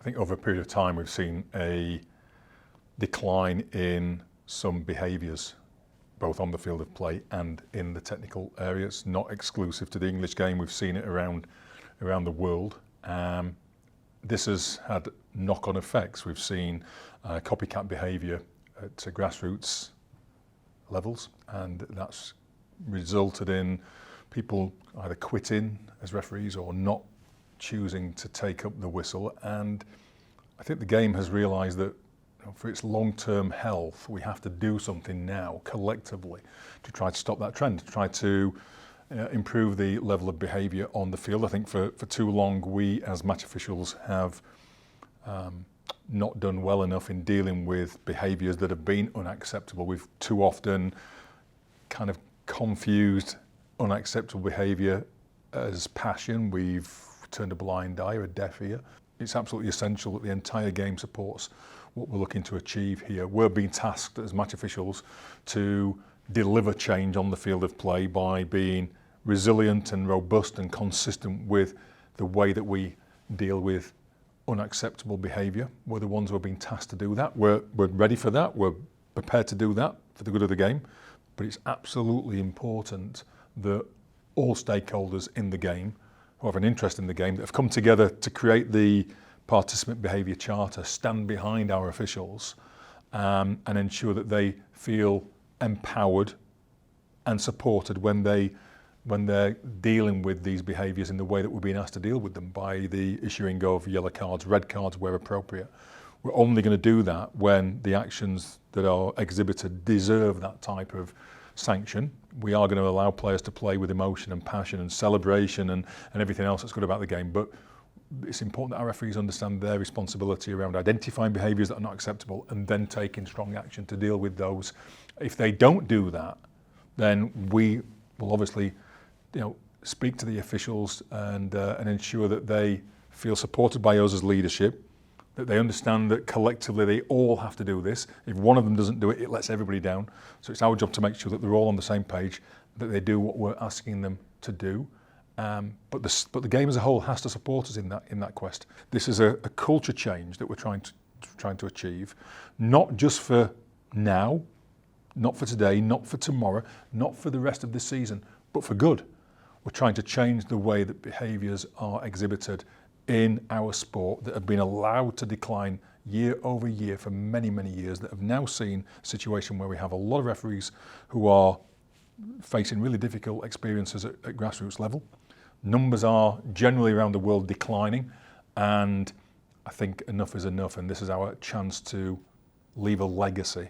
I think over a period of time we've seen a decline in some behaviours, both on the field of play and in the technical areas, not exclusive to the English game. We've seen it around the world. This has had knock-on effects. We've seen copycat behaviour at grassroots levels, and that's resulted in people either quitting as referees or not choosing to take up the whistle. And I think the game has realised that for its long-term health, we have to do something now collectively to try to stop that trend, to try to improve the level of behaviour on the field. I think for too long we as match officials have not done well enough in dealing with behaviours that have been unacceptable. We've too often kind of confused unacceptable behaviour as passion. We've turned a blind eye or a deaf ear. It's absolutely essential that the entire game supports what we're looking to achieve here. We're being tasked as match officials to deliver change on the field of play by being resilient and robust and consistent with the way that we deal with unacceptable behaviour. We're the ones who are being tasked to do that. We're ready for that. We're prepared to do that for the good of the game. But it's absolutely important that all stakeholders in the game who have an interest in the game, that have come together to create the participant behaviour charter, stand behind our officials and ensure that they feel empowered and supported when they're dealing with these behaviours in the way that we're being asked to deal with them, by the issuing of yellow cards, red cards where appropriate. We're only going to do that when the actions that are exhibited deserve that type of sanction. We are going to allow players to play with emotion and passion and celebration and everything else that's good about the game, but it's important that our referees understand their responsibility around identifying behaviours that are not acceptable and then taking strong action to deal with those. If they don't do that, then we will obviously, speak to the officials and ensure that they feel supported by us as leadership, that they understand that collectively they all have to do this. If one of them doesn't do it, it lets everybody down. So it's our job to make sure that they're all on the same page, that they do what we're asking them to do. But the game as a whole has to support us in that quest. This is a culture change that we're trying to achieve, not just for now, not for today, not for tomorrow, not for the rest of this season, but for good. We're trying to change the way that behaviours are exhibited in our sport that have been allowed to decline year over year for many, many years, that have now seen a situation where we have a lot of referees who are facing really difficult experiences at grassroots level. Numbers are generally around the world declining, and I think enough is enough, and this is our chance to leave a legacy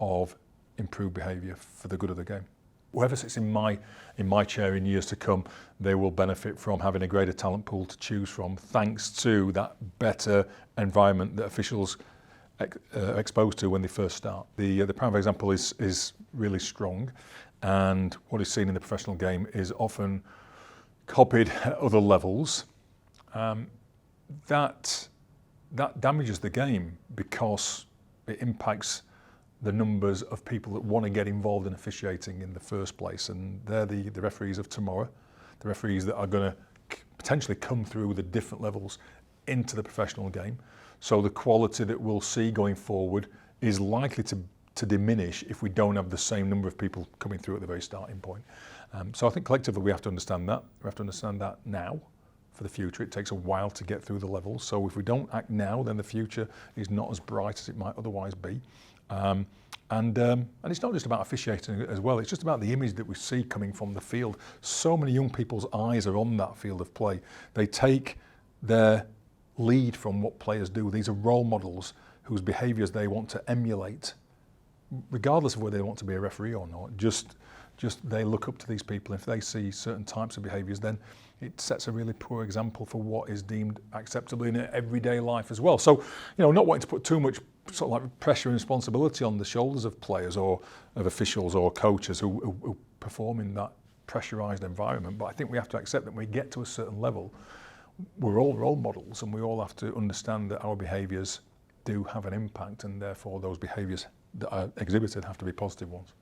of improved behaviour for the good of the game. Whoever sits in my chair in years to come, they will benefit from having a greater talent pool to choose from, thanks to that better environment that officials are exposed to when they first start. The prime example is really strong, and what is seen in the professional game is often copied at other levels. That damages the game because it impacts the numbers of people that want to get involved in officiating in the first place, and they're the referees of tomorrow, the referees that are going to potentially come through the different levels into the professional game. So the quality that we'll see going forward is likely to diminish if we don't have the same number of people coming through at the very starting point. So I think collectively we have to understand that. We have to understand that now for the future. It takes a while to get through the levels. So if we don't act now, then the future is not as bright as it might otherwise be. And it's not just about officiating as well, it's just about the image that we see coming from the field. So many young people's eyes are on that field of play. They take their lead from what players do. These are role models whose behaviours they want to emulate, regardless of whether they want to be a referee or not. Just they look up to these people. If they see certain types of behaviours, then it sets a really poor example for what is deemed acceptable in everyday life as well. So, not wanting to put too much sort of like pressure and responsibility on the shoulders of players or of officials or coaches who perform in that pressurised environment. But I think we have to accept that when we get to a certain level, we're all role models, and we all have to understand that our behaviours do have an impact, and therefore those behaviours that are exhibited have to be positive ones.